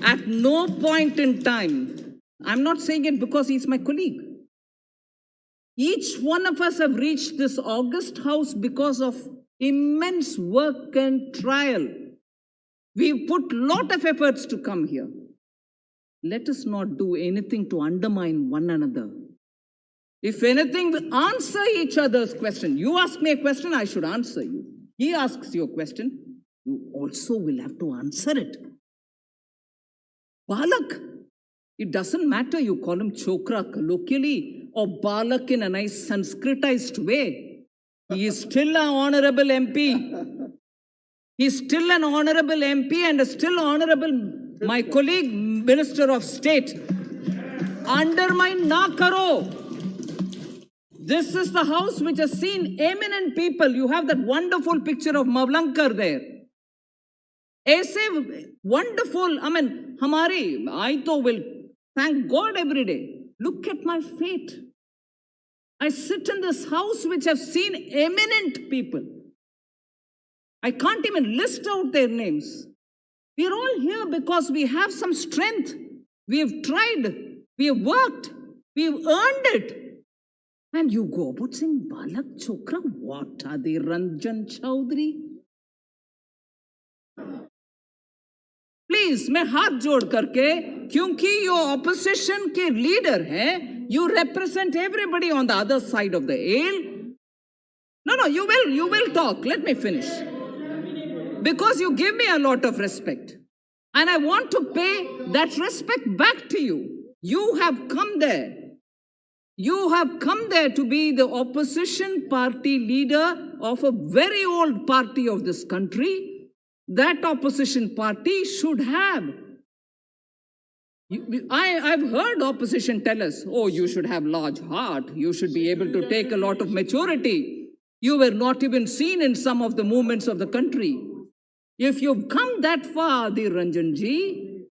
At no point in time, I'm not saying it because he's my colleague. Each one of us have reached this august house because of immense work and trial. We've put a lot of efforts to come here. Let us not do anything to undermine one another. If anything, we answer each other's question. You ask me a question, I should answer you. He asks you a question, you also will have to answer it. Balak, it doesn't matter you call him chokra colloquially or Balak in a nice Sanskritized way. He is still an honorable MP. He is still an honorable MP and still honorable, my colleague, Minister of State. Undermine na karo. This is the house which has seen eminent people. You have that wonderful picture of Mavlankar there. Aise wonderful, I too will thank God every day. Look at my fate. I sit in this house which have seen eminent people. I can't even list out their names. We are all here because we have some strength. We have tried. We have worked. We have earned it. And you go about saying, Balak Chokra, what are they, Ranjan Chaudhary? Please मैं हाथ जोड़ करके, क्योंकि यो opposition के leader हैं, you represent everybody on the other side of the aisle. No, you will talk. Let me finish. Because you give me a lot of respect. And I want to pay that respect back to you. You have come there. You have come there to be the opposition party leader of a very old party of this country. That opposition party should have. I've heard opposition tell us, oh, you should have large heart. You should be able to take a lot of maturity. You were not even seen in some of the movements of the country. If you've come that far, Adhir Ranjan ji,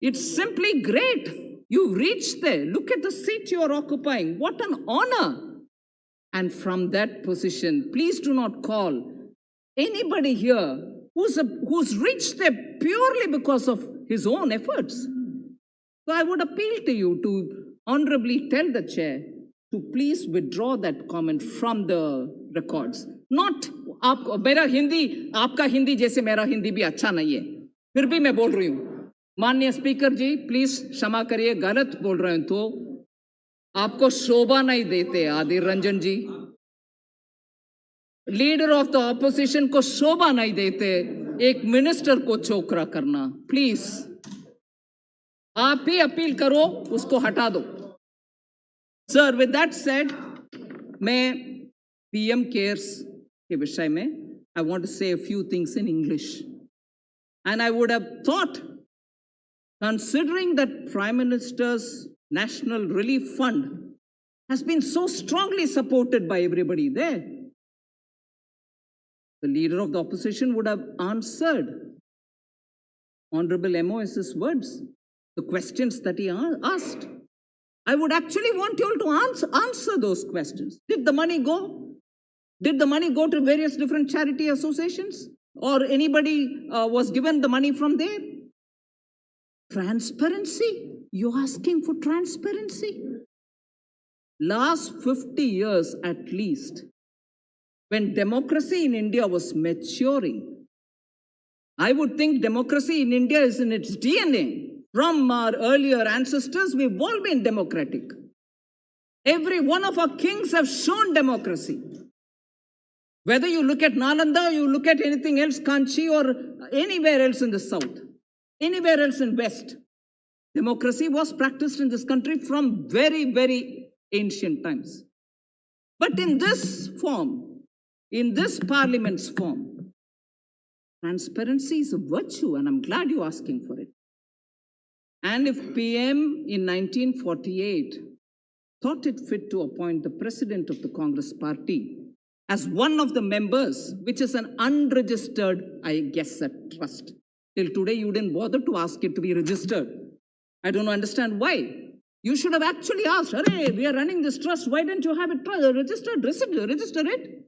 it's simply great. You've reached there. Look at the seat you're occupying. What an honor. And from that position, please do not call anybody here who's reached there purely because of his own efforts. So I would appeal to you to honorably tell the chair to please withdraw that comment from the records. Not, मेरा हिंदी, आपका हिंदी जैसे मेरा हिंदी भी अच्छा नहीं है. फिर भी मैं बोल रही हूँ. माननीय स्पीकर जी, प्लीज क्षमा करिए, गलत बोल रहे हैं तो आपको शोभा नहीं देते आदिर रंजन जी. लीडर ऑफ द ऑपोजिशन को शोभा नहीं देते एक मिनिस्टर को चोकरा करना. प्लीज आप ही अपील करो, उसको हटा दो. सर, विद दैट सेड, मैं पीएम केयर्स के विषय में आई वांट टू से a few things in English. And I would have thought, considering that Prime Minister's National Relief Fund has been so strongly supported by everybody there, the leader of the opposition would have answered Honorable MOS's words, the questions that he asked. I would actually want you all to answer those questions. Did the money go? Did the money go to various different charity associations? Or anybody was given the money from there? Transparency? You're asking for transparency? Last 50 years at least, when democracy in India was maturing, I would think democracy in India is in its DNA. From our earlier ancestors, we've all been democratic. Every one of our kings have shown democracy. Whether you look at Nalanda, you look at anything else, Kanchi, or anywhere else in the south, anywhere else in west, democracy was practiced in this country from very, very ancient times. But in this form, in this parliament's form, transparency is a virtue, and I'm glad you're asking for it. And if PM in 1948 thought it fit to appoint the president of the Congress party as one of the members, which is an unregistered, I guess, a trust. Till today, you didn't bother to ask it to be registered. I don't understand why. You should have actually asked, hey, we are running this trust, why didn't you have it registered? Register it.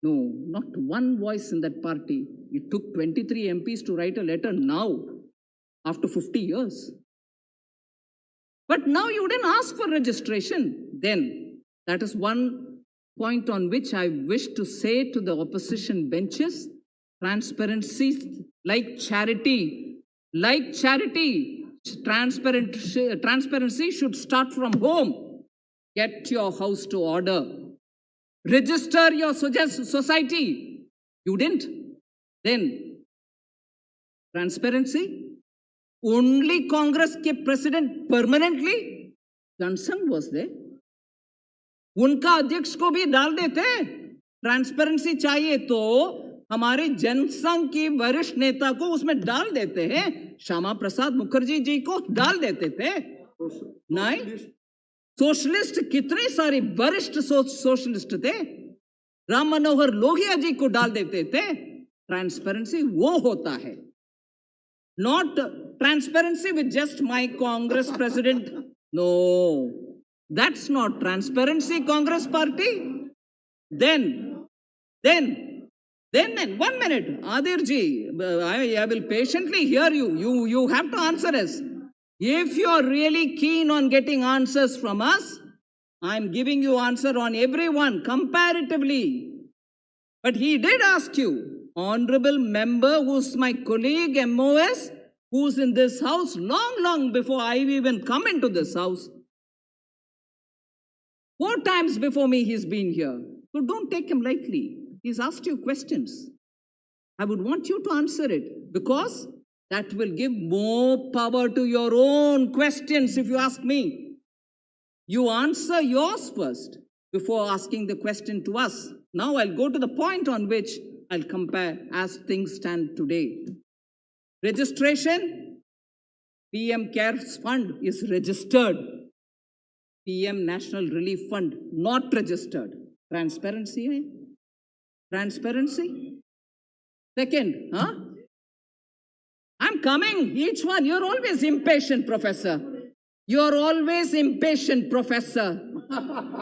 No, not one voice in that party. It took 23 MPs to write a letter now. after 50 years. But now you didn't ask for registration. Then that is one point on which I wish to say to the opposition benches, transparency like charity, transparency should start from home. Get your house to order. Register your society. You didn't. Then transparency. Only Congress के president permanently. Johnson was there. उनका अध्यक्ष को भी डाल देते. Transparency चाहिए तो हमारे जनसंघ की वरिष्ठ नेता को उसमें डाल देते हैं. श्यामा प्रसाद मुखर्जी जी को डाल देते थे. नहीं, सोशलिस्ट कितने सारे वरिष्ठ सोशलिस्ट थे. राम मनोहर लोहिया जी को डाल देते थे. ट्रांसपेरेंसी वो होता है. Not transparency with just my Congress president. No, that's not transparency, Congress party. Then, 1 minute, Adirji, I will patiently hear you. You have to answer us. If you are really keen on getting answers from us, I'm giving you answer on everyone comparatively. But he did ask you. Honorable member, who's my colleague, MOS, who's in this house long before I even come into this house. 4 times before me he's been here. So don't take him lightly. He's asked you questions. I would want you to answer it because that will give more power to your own questions if you ask me. You answer yours first before asking the question to us. Now I'll go to the point on which I'll compare as things stand today. Registration, PM CARES Fund is registered. PM National Relief Fund not registered. Transparency, eh? Transparency. Second, I'm coming, each one. You're always impatient, Professor. You're always impatient, Professor.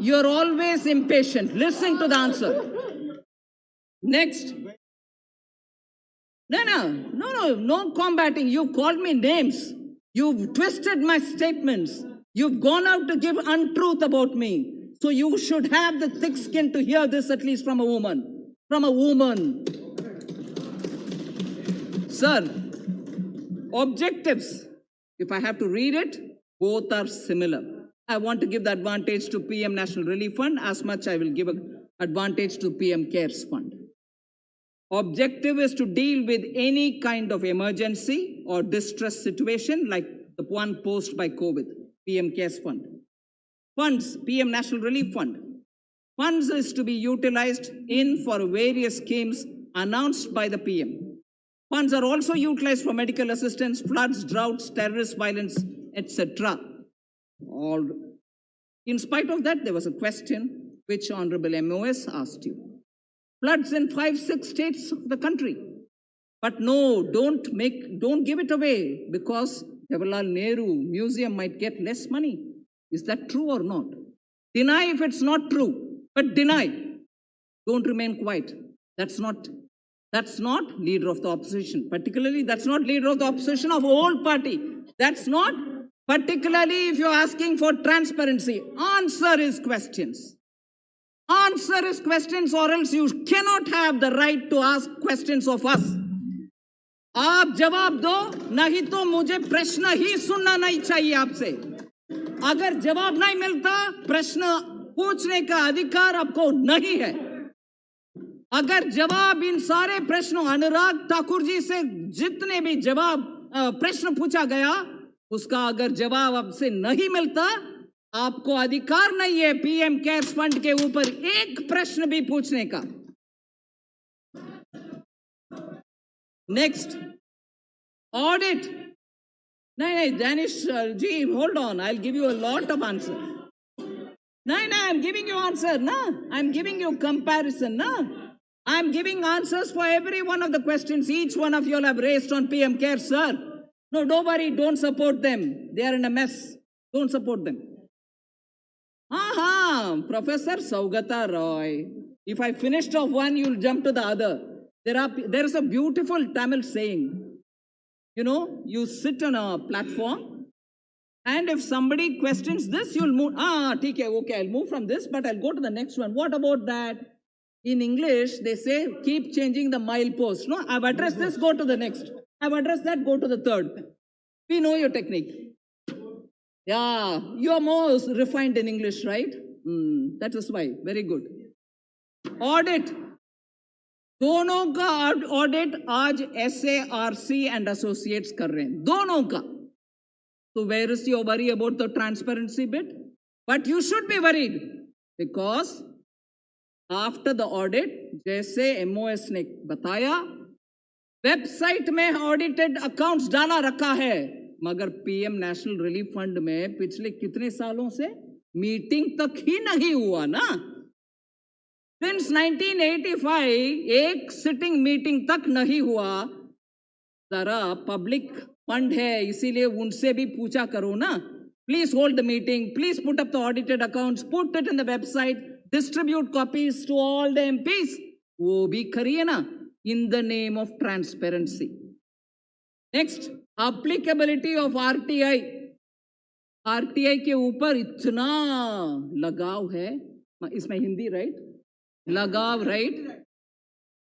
You're always impatient. Listen to the answer. Next. No combating. You called me names. You've twisted my statements. You've gone out to give untruth about me. So you should have the thick skin to hear this at least from a woman. From a woman. Sir, objectives, if I have to read it, both are similar. I want to give the advantage to PM National Relief Fund as much I will give an advantage to PM CARES Fund. Objective is to deal with any kind of emergency or distress situation like the one posed by COVID, PM CARES Fund. Funds, PM National Relief Fund. Funds is to be utilized for various schemes announced by the PM. Funds are also utilized for medical assistance, floods, droughts, terrorist violence, etc. In spite of that, there was a question which Honorable MOS asked you. Floods in 5-6 states of the country. But no, don't give it away because Jawaharlal Nehru Museum might get less money. Is that true or not? Deny if it's not true, but deny. Don't remain quiet. That's not leader of the opposition. Particularly, that's not leader of the opposition of a whole party. That's not, particularly if you're asking for transparency. Answer his questions. Answer his questions or else you cannot have the right to ask questions of us. आप जवाब दो, नहीं तो मुझे प्रश्न ही सुनना नहीं चाहिए आपसे. अगर जवाब नहीं मिलता, प्रश्न पूछने का अधिकार आपको नहीं है. अगर जवाब इन सारे प्रश्नों, अनुराग ठाकुर जी से जितने भी प्रश्न पूछा गया, उसका अगर जवाब आपसे नहीं मिलता, आपको अधिकार नहीं है पीएम केयर्स फंड के ऊपर एक प्रश्न भी पूछने का. Next, audit. नहीं, Danish ji, hold on, I'll give you a lot of answers. नहीं, I'm giving you answer, na? I'm giving you comparison, na? I'm giving answers for every one of the questions each one of you all have raised on PM CARES, sir. No, don't worry, don't support them. They are in a mess. Don't support them. Professor Saugata Roy. If I finished off one, you'll jump to the other. There is a beautiful Tamil saying. You know, you sit on a platform, and if somebody questions this, you'll move. Okay, I'll move from this, but I'll go to the next one. What about that? In English, they say, keep changing the milepost. No, I've addressed this, go to the next. I've addressed that, go to the third. We know your technique. Yeah, you're more refined in English, right? That is why. Very good. Audit. दोनों का audit आज SARC and associates कर रहे हैं, दोनों का. So where is your worry about the transparency bit? But you should be worried because after the audit, जैसे MOS ने बताया, वेबसाइट में ऑडिटेड अकाउंट्स डाला रखा है, मगर PM नेशनल रिलीफ फंड में पिछले कितने सालों से मीटिंग तक ही नहीं हुआ ना. सिंस 1985 एक सिटिंग मीटिंग तक नहीं हुआ. जरा पब्लिक फंड है, इसीलिए उनसे भी पूछा करो ना. Please hold the meeting, please put up the audited accounts, put it in the website, distribute copies to all the MPs. वो भी करिए ना, in the name of transparency. Next, applicability of RTI. RTI के ऊपर इतना लगाव है, इसमें हिंदी राइट, लगाव right.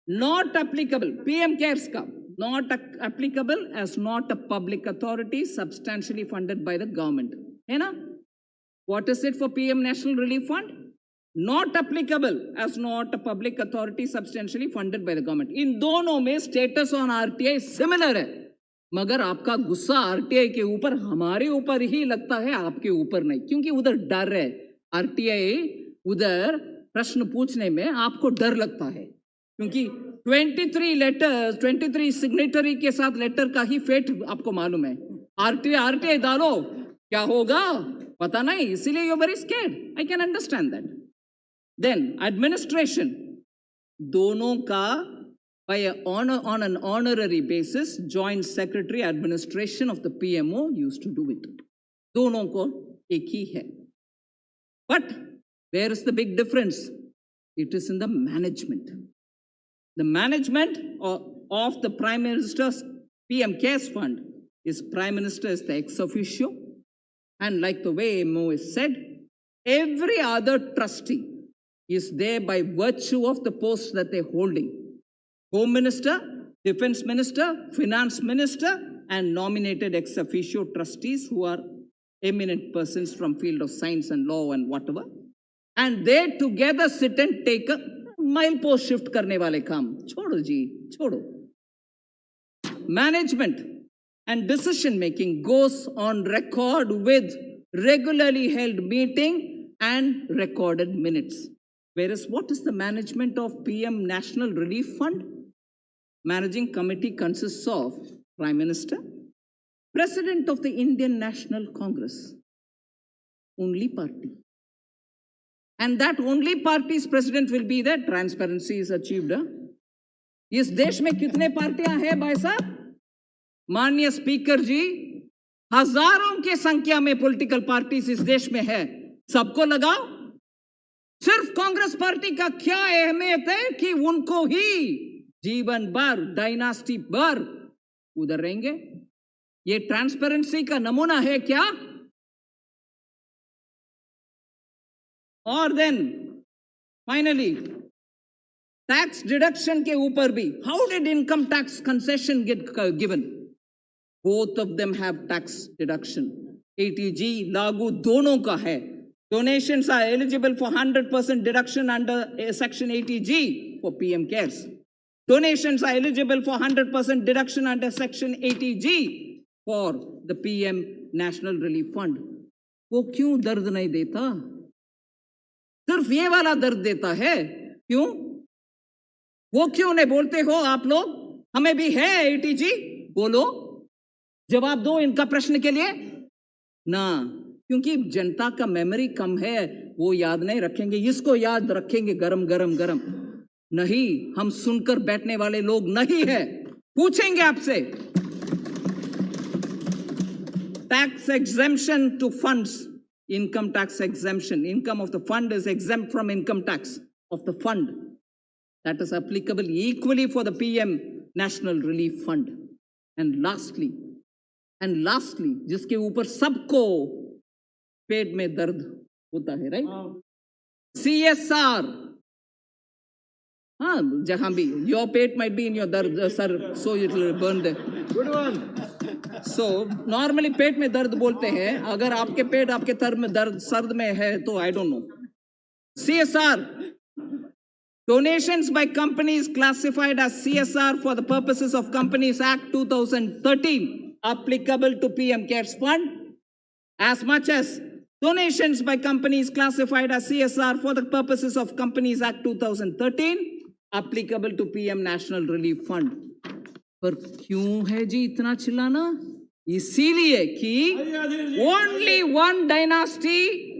Not applicable. PM cares का not applicable as not a public authority substantially funded by the government. है ना? What is it for PM National Relief Fund? Not applicable as not a public authority substantially funded by the government. इन दोनों में status on RTI similar है, मगर आपका गुस्सा RTI के ऊपर हमारे ऊपर ही लगता है, आपके ऊपर नहीं, क्योंकि उधर डर है. RTI उधर प्रश्न पूछने में आपको डर लगता है, क्योंकि 23 लेटर्स, 23 सिग्नेटरी के साथ लेटर का ही फेट आपको मालूम है. RTI डालो, क्या होगा पता नहीं, इसीलिए you very scared. I can understand that. Then administration, दोनों का by on an honorary basis, joint secretary administration of the PMO used to do it. दोनों को एक ही है. But where is the big difference? It is in the management. The management of the Prime Minister's PM Cares Fund is Prime Minister is the ex officio, and like the way MO is said, every other trustee is there by virtue of the posts that they're holding. Home Minister, Defense Minister, Finance Minister, and nominated ex officio trustees who are eminent persons from field of science and law and whatever. And they together sit and take a milepost shift करने वाले काम. छोड़ो जी, छोड़ो. Management and decision making goes on record with regularly held meeting and recorded minutes. Whereas what is the management of PM National Relief Fund? Managing committee consists of Prime Minister, President of the Indian National Congress, only party. And that only party's president will be there. Transparency is achieved. इस देश में कितने पार्टियां हैं भाई साहब? माननीय speaker जी, हजारों की संख्या में पॉलिटिकल पार्टीज इस देश में है. सबको लगाओ. सिर्फ कांग्रेस पार्टी का क्या अहमियत है कि उनको ही जीवन भर, डायनास्टी भर उधर रहेंगे? ये ट्रांसपेरेंसी का नमूना है क्या? और देन फाइनली टैक्स डिडक्शन के ऊपर भी, how did income tax concession get given? Both of them have tax deduction. ATG लागू दोनों का है. Donations are eligible for 100% deduction under Section 80G for PM Cares. Donations are eligible for 100% deduction under Section 80G for the PM National Relief Fund. वो क्यों दर्द नहीं देता? सिर्फ ये वाला दर्द देता है. क्यों? वो क्यों नहीं बोलते हो आप लोग? हमें भी है 80G. बोलो, जवाब दो इनका प्रश्न के लिए ना. क्योंकि जनता का मेमोरी कम है, वो याद नहीं रखेंगे. इसको याद रखेंगे गरम गरम गरम. नहीं, हम सुनकर बैठने वाले लोग नहीं है. पूछेंगे आपसे. Tax exemption to funds, income tax exemption. Income of the fund is exempt from income tax of the fund. That is applicable equally for the PM National Relief Fund. And lastly जिसके ऊपर सबको पेट में दर्द होता है, right? CSR. हाँ, जहां भी your pet might be in your दर्द sir, so it will burn there. Good one. So normally पेट में दर्द बोलते हैं. अगर आपके पेट आपके सर में है तो I don't know. CSR. Donations by companies classified as CSR for the purposes of Companies Act 2013 applicable to PM CARES Fund, as much as donations by companies classified as CSR for the purposes of Companies Act 2013 applicable to PM National Relief Fund. पर क्यों है जी इतना चिल्लाना? इसीलिए कि only one dynasty